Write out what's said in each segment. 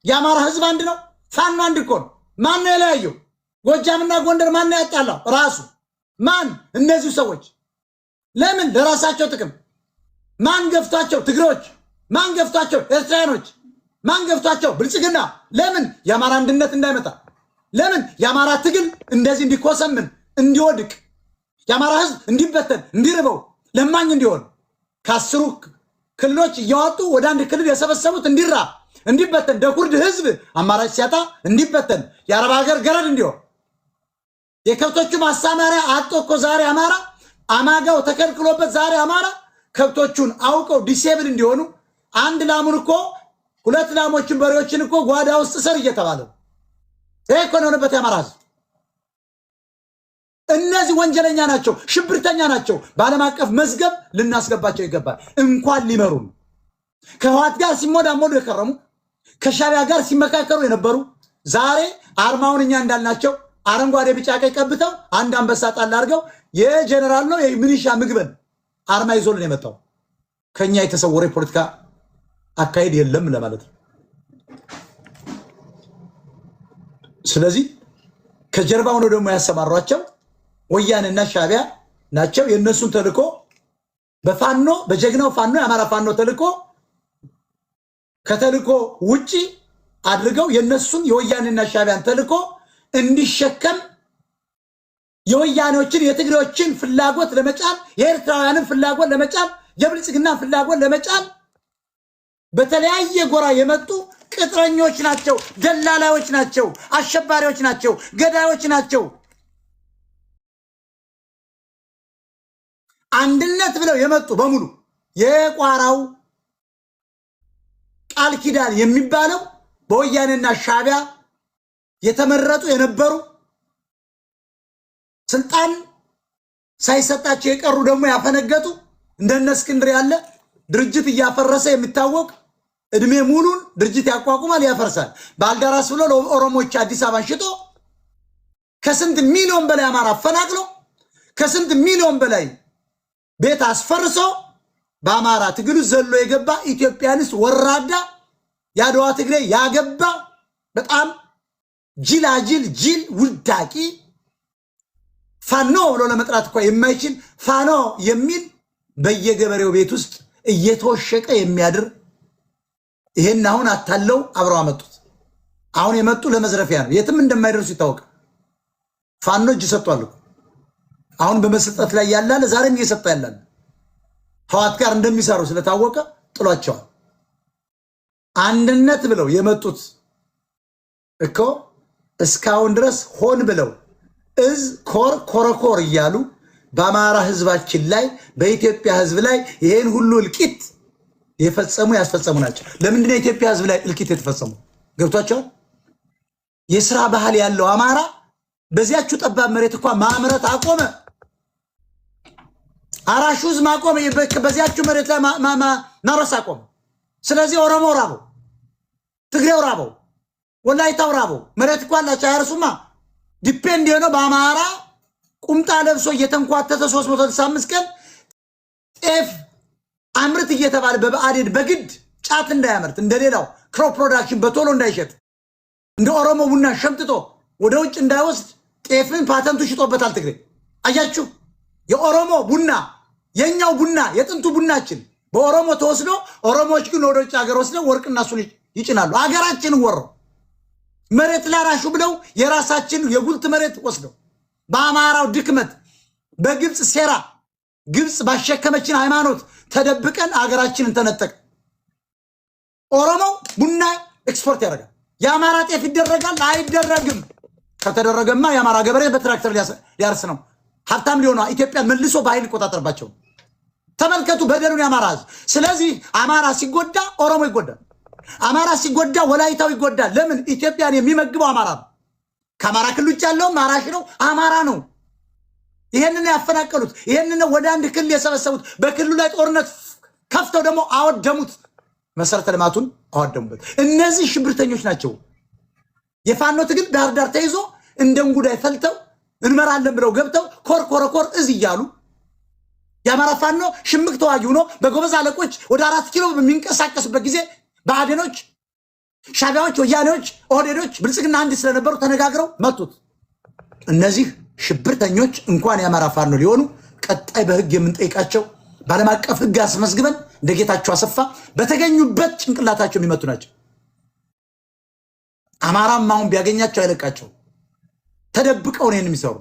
የአማራ ህዝብ አንድ ነው። ፋኖ አንድ እኮ ነው። ማን ነው የለያየው? ጎጃምና ጎንደር ማን ነው ያጣላው? ራሱ ማን? እነዚህ ሰዎች ለምን? ለራሳቸው ጥቅም። ማን ገፍቷቸው? ትግሬዎች። ማን ገፍቷቸው? ኤርትራኖች። ማን ገፍቷቸው? ብልጽግና። ለምን? የአማራ አንድነት እንዳይመጣ። ለምን? የአማራ ትግል እንደዚህ እንዲኮሰምን እንዲወድቅ፣ የአማራ ህዝብ እንዲበተን እንዲርበው ለማኝ እንዲሆን ከአስሩ ክልሎች እያወጡ ወደ አንድ ክልል የሰበሰቡት እንዲራ እንዲበተን ደኩርድ ህዝብ አማራጭ ሲያጣ እንዲበተን የአረብ ሀገር ገረድ እንዲሆን የከብቶቹ ማሳማሪያ አጥቶ እኮ ዛሬ አማራ አማጋው ተከልክሎበት ዛሬ አማራ ከብቶቹን አውቀው ዲሴብል እንዲሆኑ አንድ ላሙን እኮ ሁለት ላሞችን በሬዎችን እኮ ጓዳ ውስጥ ሰር እየተባለ ይሄ እኮ ነውበት የአማራ ህዝብ። እነዚህ ወንጀለኛ ናቸው፣ ሽብርተኛ ናቸው። በዓለም አቀፍ መዝገብ ልናስገባቸው ይገባል። እንኳን ሊመሩን ከህወሓት ጋር ሲሞዳሞዱ የከረሙ ከሻዕቢያ ጋር ሲመካከሩ የነበሩ ዛሬ አርማውን እኛ እንዳልናቸው አረንጓዴ ቢጫ ቀይ ቀብተው አንድ አንበሳ ጣል አድርገው የጀነራል ነው የሚሊሻ ምግበን አርማ ይዞልን የመጣው ከኛ የተሰወረ የፖለቲካ አካሄድ የለም ለማለት ነው። ስለዚህ ከጀርባው ነው ደግሞ ያሰማሯቸው ወያኔና ሻዕቢያ ናቸው። የነሱን ተልኮ በፋኖ በጀግናው ፋኖ የአማራ ፋኖ ተልኮ ከተልኮ ውጪ አድርገው የነሱን የወያኔና ሻዕቢያን ተልኮ እንዲሸከም የወያኔዎችን የትግሬዎችን ፍላጎት ለመጫን የኤርትራውያንን ፍላጎት ለመጫን የብልጽግና ፍላጎት ለመጫን በተለያየ ጎራ የመጡ ቅጥረኞች ናቸው፣ ደላላዮች ናቸው፣ አሸባሪዎች ናቸው፣ ገዳዮች ናቸው። አንድነት ብለው የመጡ በሙሉ የቋራው ቃል ኪዳን የሚባለው በወያኔና ሻዕቢያ የተመረጡ የነበሩ ስልጣን ሳይሰጣቸው የቀሩ ደግሞ ያፈነገጡ እንደነ እስክንድር ያለ ድርጅት እያፈረሰ የሚታወቅ እድሜ ሙሉን ድርጅት ያቋቁማል ያፈርሳል። ባልደራስ ብሎ ለኦሮሞዎች አዲስ አበባን ሽጦ ከስንት ሚሊዮን በላይ አማራ አፈናቅሎ ከስንት ሚሊዮን በላይ ቤት አስፈርሶ በአማራ ትግሉ ዘሎ የገባ ኢትዮጵያንስ ወራዳ ያድዋ ትግሬ ያገባ በጣም ጅላጅል ጅል ውዳቂ ፋኖ ብሎ ለመጥራት እኮ የማይችል ፋኖ የሚል በየገበሬው ቤት ውስጥ እየተወሸቀ የሚያድር ይሄን አሁን አታለው አብረው አመጡት። አሁን የመጡ ለመዝረፊያ ነው። የትም እንደማይደርሱ ይታወቃል። ፋኖ እጅ ሰጥቷል። አሁን በመስጠት ላይ ያላለ ዛሬም እየሰጠ ያላለ ህወሓት ጋር እንደሚሰሩ ስለታወቀ ጥሏቸዋል። አንድነት ብለው የመጡት እኮ እስካሁን ድረስ ሆን ብለው እዝ ኮር ኮረኮር እያሉ በአማራ ህዝባችን ላይ በኢትዮጵያ ህዝብ ላይ ይሄን ሁሉ እልቂት የፈጸሙ ያስፈጸሙ ናቸው። ለምንድነው የኢትዮጵያ ህዝብ ላይ እልቂት የተፈጸሙ? ገብቷቸዋል። የሥራ ባህል ያለው አማራ በዚያቹ ጠባብ መሬት እንኳን ማምረት አቆመ። አራሹዝ ማቆመ። በዚያቹ መሬት ላይ ማረስ አቆመ። ስለዚህ ኦሮሞ ራበው፣ ትግሬው ራበው፣ ወላይታው ራበው። መሬት እንኳን አላቸው አያርሱማ። ዲፔንድ የሆነው በአማራ ቁምጣ ለብሶ እየተንኳተተ 365 ቀን ጤፍ አምርት እየተባለ በብአዴን በግድ ጫት እንዳያመርት እንደሌላው ክሮፕ ፕሮዳክሽን በቶሎ እንዳይሸጥ እንደ ኦሮሞ ቡና ሸምጥጦ ወደ ውጭ እንዳይወስድ ጤፍን ፓተንቱ ሽጦበታል ትግሬ። አያችሁ፣ የኦሮሞ ቡና የኛው ቡና የጥንቱ ቡናችን በኦሮሞ ተወስዶ ኦሮሞዎች ግን ወደ ውጭ ሀገር ወስደው ወርቅና እሱን ይጭናሉ። ሀገራችንን ወረው መሬት ላራሹ ብለው የራሳችን የጉልት መሬት ወስደው በአማራው ድክመት በግብፅ ሴራ ግብፅ ባሸከመችን ሃይማኖት ተደብቀን ሀገራችንን ተነጠቅ። ኦሮሞው ቡና ኤክስፖርት ያደርጋል። የአማራ ጤፍ ይደረጋል አይደረግም? ከተደረገማ የአማራ ገበሬ በትራክተር ሊያርስ ነው፣ ሀብታም ሊሆኑ ኢትዮጵያን መልሶ በኃይል ይቆጣጠርባቸው። ተመልከቱ በደሉን የአማራ ህዝብ። ስለዚህ አማራ ሲጎዳ ኦሮሞ ይጎዳል፣ አማራ ሲጎዳ ወላይታው ይጎዳል። ለምን? ኢትዮጵያን የሚመግበው አማራ ነው። ከአማራ ክልል ውጭ ያለው አራሽ ነው፣ አማራ ነው። ይሄንን ያፈናቀሉት፣ ይሄንን ወደ አንድ ክልል የሰበሰቡት፣ በክልሉ ላይ ጦርነት ከፍተው ደግሞ አወደሙት፣ መሰረተ ልማቱን አወደሙበት። እነዚህ ሽብርተኞች ናቸው። የፋኖ ትግል ዳር ዳር ተይዞ እንደ እንጉዳይ ፈልተው እንመራለን ብለው ገብተው ኮር እዝ እያሉ የአማራ ፋኖ ሽምቅ ተዋጊ ሆኖ በጎበዝ አለቆች ወደ 4 ኪሎ በሚንቀሳቀሱበት ጊዜ ብአዴኖች ሻቢያዎች፣ ወያኔዎች፣ ኦህዴዶች ብልጽግና አንድ ስለነበሩ ተነጋግረው መቱት። እነዚህ ሽብርተኞች እንኳን የአማራ ፋኖ ሊሆኑ ቀጣይ በህግ የምንጠይቃቸው በዓለም አቀፍ ህግ አስመዝግበን እንደ ጌታቸው አሰፋ በተገኙበት ጭንቅላታቸው የሚመቱ ናቸው። አማራም አሁን ቢያገኛቸው አይለቃቸው። ተደብቀው ነው የሚሰሩ።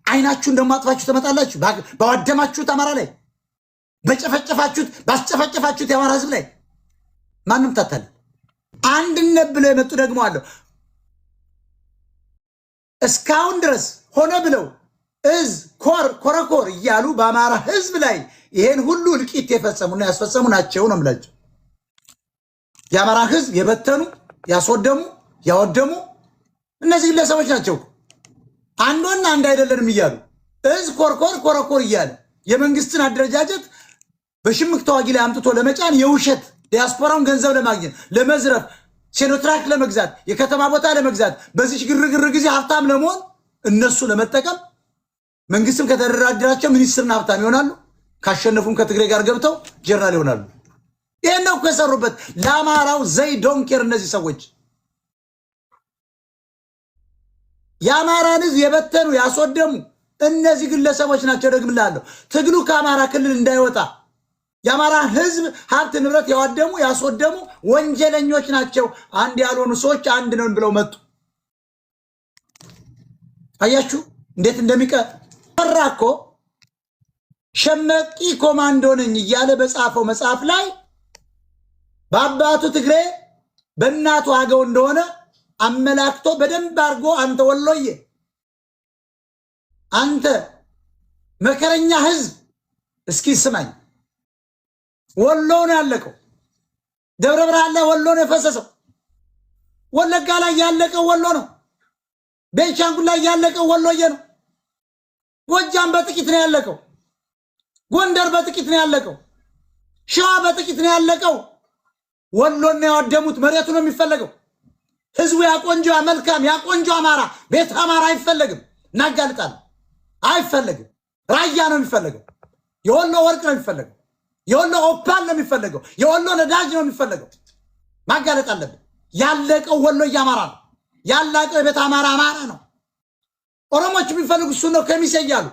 አይናችሁን ደግሞ አጥፋችሁ ተመጣላችሁ። ባወደማችሁት አማራ ላይ በጨፈጨፋችሁት ባስጨፈጨፋችሁት የአማራ ህዝብ ላይ ማንም ታታል። አንድነት ብለው የመጡ ደግሞ አለው። እስካሁን ድረስ ሆነ ብለው እዝ ኮረኮር እያሉ በአማራ ህዝብ ላይ ይሄን ሁሉ እልቂት የፈጸሙና ያስፈጸሙ ናቸው ነው የምላቸው። የአማራ ህዝብ የበተኑ ያስወደሙ ያወደሙ እነዚህ ግለሰቦች ናቸው። አንዱና አንድ አይደለንም እያሉ እዝ ኮረኮር እያለ የመንግስትን አደረጃጀት በሽምቅ ተዋጊ ላይ አምጥቶ ለመጫን የውሸት ዲያስፖራውን ገንዘብ ለማግኘት ለመዝረፍ ሴኖትራክ ለመግዛት የከተማ ቦታ ለመግዛት በዚህ ግርግር ጊዜ ሀብታም ለመሆን እነሱ ለመጠቀም መንግስትም ከተደራደራቸው ሚኒስትርና ሀብታም ይሆናሉ። ካሸነፉም ከትግሬ ጋር ገብተው ጀነራል ይሆናሉ። ይሄን ነው ከሰሩበት ለአማራው ዘይ ዶንኬር። እነዚህ ሰዎች የአማራን ህዝብ የበተኑ ያስወደሙ እነዚህ ግለሰቦች ናቸው። ደግምላለሁ፣ ትግሉ ከአማራ ክልል እንዳይወጣ የአማራ ህዝብ ሀብት ንብረት ያወደሙ ያስወደሙ ወንጀለኞች ናቸው። አንድ ያልሆኑ ሰዎች አንድ ነን ብለው መጡ። አያችሁ እንዴት እንደሚቀራ እኮ ሸመቂ ኮማንዶ ነኝ እያለ በጻፈው መጽሐፍ ላይ በአባቱ ትግሬ በእናቱ አገው እንደሆነ አመላክቶ በደንብ አድርጎ አንተ ወሎዬ፣ አንተ መከረኛ ህዝብ እስኪ ስማኝ፣ ወሎ ነው ያለቀው። ደብረ ብርሃን ላይ ወሎ ነው የፈሰሰው። ወለጋ ላይ ያለቀው ወሎ ነው። ቤንሻንጉል ላይ ያለቀው ወሎዬ ነው። ጎጃም በጥቂት ነው ያለቀው። ጎንደር በጥቂት ነው ያለቀው። ሸዋ በጥቂት ነው ያለቀው። ወሎና ያወደሙት መሬቱ ነው የሚፈለገው። ህዝቡ ያቆንጆ መልካም ያቆንጆ አማራ ቤት አማራ አይፈለግም። እናጋልጣለን። አይፈለግም። ራያ ነው የሚፈለገው። የወሎ ወርቅ ነው የሚፈለገው። የወሎ ኦፓል ነው የሚፈለገው። የወሎ ነዳጅ ነው የሚፈለገው። ማጋለጥ አለብን። ያለቀው ወሎ አማራ ነው። ያለቀው የቤት አማራ ነው። ኦሮሞች የሚፈልጉ እሱ ነው። ከሚሴ እያሉ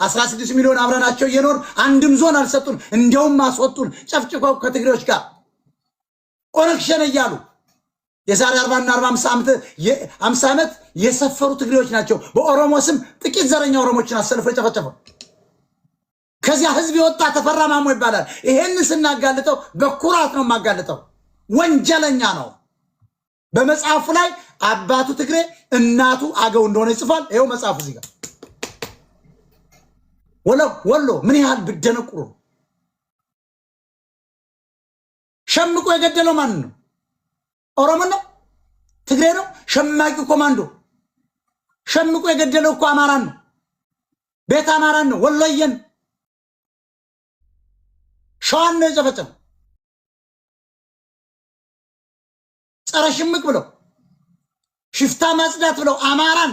16 ሚሊዮን አብረናቸው እየኖር አንድም ዞን አልሰጡን። እንዲያውም አስወጡን ጨፍጭፈው ከትግሬዎች ጋር ኦነግ ሸኔ እያሉ የዛሬ 40 እና 50 ዓመት የሰፈሩ ትግሬዎች ናቸው። በኦሮሞ ስም ጥቂት ዘረኛ ኦሮሞችን አሰልፎ የጨፈጨፈው ከዚያ ህዝብ የወጣ ተፈራ ማሞ ይባላል። ይሄን ስናጋልጠው በኩራት ነው የማጋልጠው። ወንጀለኛ ነው። በመጽሐፉ ላይ አባቱ ትግሬ እናቱ አገው እንደሆነ ይጽፋል። ይሄው መጽሐፉ እዚህ ጋር ወሎ ምን ያህል ብደነቁሩ። ሸምቆ የገደለው ማን ነው? ኦሮሞ ነው? ትግሬ ነው? ሸማቂ ኮማንዶ ሸምቆ የገደለው እኮ አማራን ነው። ቤት አማራን ነው። ወሎዬን ሸዋን ነው የጨፈጨፈው። ጸረ ሽምቅ ብለው ሽፍታ ማጽዳት ብለው አማራን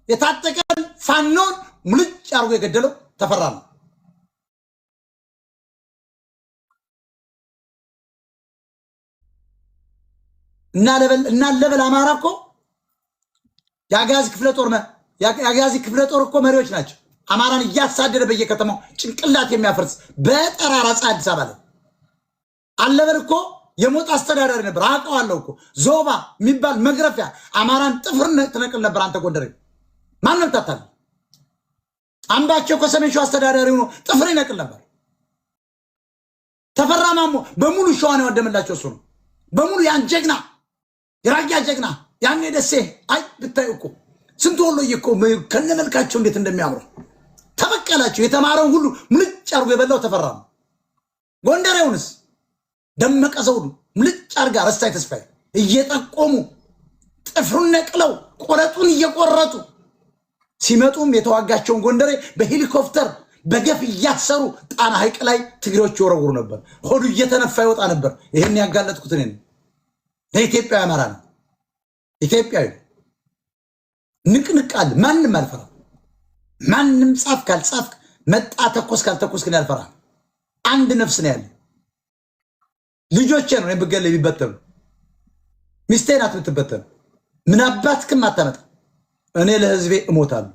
የታጠቀን ፋኖን ሙልጭ አርጎ የገደለው ተፈራ ነው። እና ለበል አማራ እኮ የአጋዚ ክፍለ ጦር እኮ መሪዎች ናቸው። አማራን እያሳደደ በየከተማው ጭንቅላት የሚያፈርስ በጠራራ ፀሐይ አዲስ አበባ ላይ አለበል እኮ የሞት አስተዳዳሪ ነበር። አውቀዋለሁ እኮ ዞባ የሚባል መግረፊያ አማራን ጥፍር ትነቅል ነበር። አንተ ጎንደሬ ማንም ታታል። አምባቸው ከሰሜን ሸዋ አስተዳዳሪ ሆኖ ጥፍር ይነቅል ነበር። ተፈራ ማሞ በሙሉ ሸዋን ያወደመላቸው እሱ ነው። በሙሉ ያን ጀግና የራያ ጀግና ያኔ ደሴ አይ ብታዩ እኮ ስንት ወሎዬ እኮ ከነመልካቸው እንዴት እንደሚያምሩ ተበቀላቸው። የተማረው ሁሉ ምልጭ አርጎ የበላው ተፈራ ነው። ጎንደሬውንስ ደመቀ ዘውዱ ምልጭ አርጋ ረስታይ ተስፋዬ እየጠቆሙ ጥፍሩን ነቅለው ቆረጡን እየቆረጡ ሲመጡም የተዋጋቸውን ጎንደሬ በሄሊኮፕተር በገፍ እያሰሩ ጣና ሐይቅ ላይ ትግሬዎች ይወረውሩ ነበር። ሆዱ እየተነፋ ይወጣ ነበር። ይሄን ያጋለጥኩት እኔ ነኝ። ለኢትዮጵያ አማራ ነው። ኢትዮጵያዊ ንቅንቃል ማንም አልፈራ። ማንም ጻፍ ካልጻፍ መጣ ተኮስ ካልተኮስ ግን አልፈራ። አንድ ነፍስ ነው ያለ። ልጆቼ ነው የምገለ ቢበተኑ ሚስቴ ናት የምትበተን ምን አባትክም አታመጣ እኔ ለህዝቤ እሞታለሁ